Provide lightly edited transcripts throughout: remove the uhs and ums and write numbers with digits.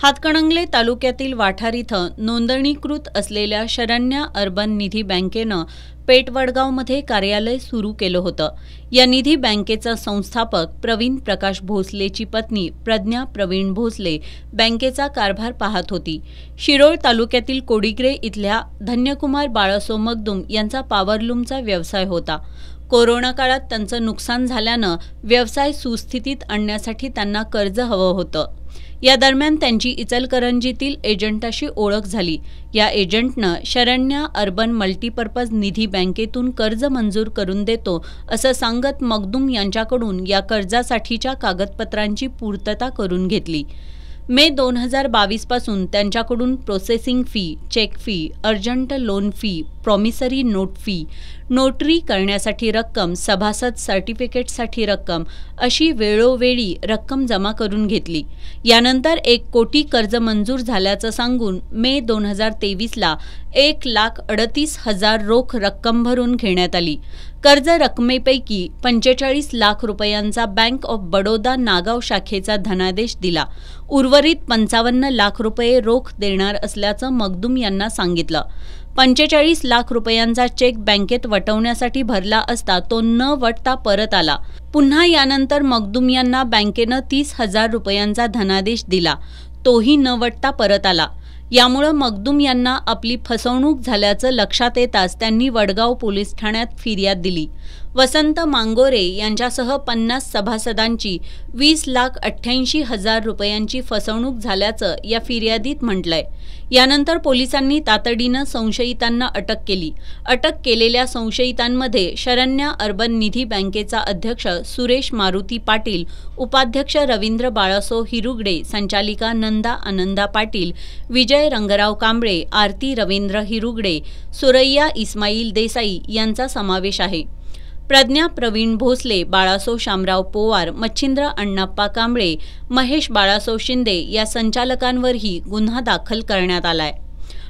हातकणंगले तालुक्यातील वाठार इथं नोंदणीकृत असलेल्या शरण्या अर्बन निधी बँकेनं पेठवडगावमध्ये कार्यालय सुरू केलं होतं। या निधी बँकेचा संस्थापक प्रवीण प्रकाश भोसलेची पत्नी प्रज्ञा प्रवीण भोसले बँकेचा कारभार पाहत होती। शिरोळ तालुक्यातील कोडिग्रे इथल्या धन्यकुमार बाळासो मगदुम यांचा पॉवरलूमचा व्यवसाय होता। कोरोना काळात त्यांचं नुकसान झाल्यानं व्यवसाय सुस्थितीत आणण्यासाठी त्यांना कर्ज हवं होतं। या दरम्यान त्यांची इचलकरंजीतील एजंटाशी ओळख झाली। या एजंटनं शरण्या अर्बन मल्टीपर्पज निधी बँकेतून कर्ज मंजूर करून देतो असं सांगत मगदुम यांच्याकडून या कर्जासाठीच्या कागदपत्रांची पूर्तता करून घेतली। मे 2022 पासून त्यांच्याकडून processing fee, cheque fee, urgent loan fee, promissory note fee, notary करण्यासाठी रक्कम, सभासद सर्टिफिकेटसाठी रक्कम अशी वेळोवेळी रक्कम जमा करून घेतली। यानंतर 1 कोटी कर्ज मंजूर झाल्याचं सांगून मे 2023ला 1,38,000 रोख रक्कम भरून घेण्यात आली। कर्ज रकमेपैकी 45 लाख रुपयांचा बँक ऑफ बडोदा नागाव शाखेचा धनादेश दिला। उर्वरित 55 लाख रुपये रोख देणार असल्याचं मगदुम यांना सांगितलं। 45 लाख रुपयांचा चेक बँकेत वटवण्यासाठी भरला असता तो न वटता परत आला। पुन्हा यानंतर मगदुम यांना बँकेनं 30,000 रुपयांचा धनादेश दिला, तोही न वटता परत आला। यामुळे मगदुम यांना आपली फसवणूक झाल्याचं लक्षात येताच त्यांनी वडगाव पोलीस ठाण्यात फिर्याद दिली। वसंत मांगोरे यांच्यासह 50 सभासदांची 20,88,000 रुपयांची फसवणूक झाल्याचं या फिर्यादीत म्हटलंय। यानंतर पोलिसांनी तातडीनं संशयितांना अटक केली। अटक केलेल्या संशयितांमध्ये शरण्या अर्बन निधी बँकेचा अध्यक्ष सुरेश मारुती पाटील, उपाध्यक्ष रवींद्र बाळासो हिरुगडे, संचालिका नंदा आनंदा पाटील, विजय रंगराव कांबळे, आरती रवींद्र हिरुगडे, सुरैया इस्माईल देसाई यांचा समावेश आहे। प्रज्ञा प्रवीण भोसले, बाळासो शामराव पोवार, मच्छिंद्र अण्णाप्पा कांबळे, महेश बाळासो शिंदे या संचालकांवरही गुन्हा दाखल करण्यात आलाय।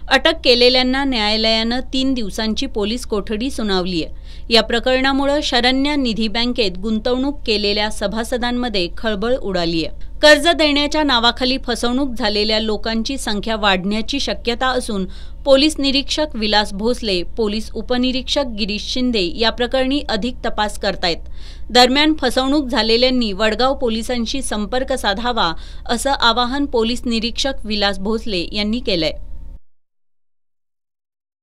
अटक केलेल्यांना न्यायालयानं 3 दिवसांची पोलीस कोठडी सुनावली आहे। या प्रकरणामुळे शरण्या निधी बँकेत गुंतवणूक केलेल्या सभासदांमध्ये खळबळ उडाली आहे। कर्ज देण्याच्या नावाखाली फसवणूक झालेल्या लोकांची संख्या वाढण्याची शक्यता असून पोलीस निरीक्षक विलास भोसले, पोलीस उपनिरीक्षक गिरीश शिंदे या प्रकरणी अधिक तपास करतायत। दरम्यान फसवणूक झालेल्यांनी वडगाव पोलिसांशी संपर्क साधावा असं आवाहन पोलीस निरीक्षक विलास भोसले यांनी केलंय।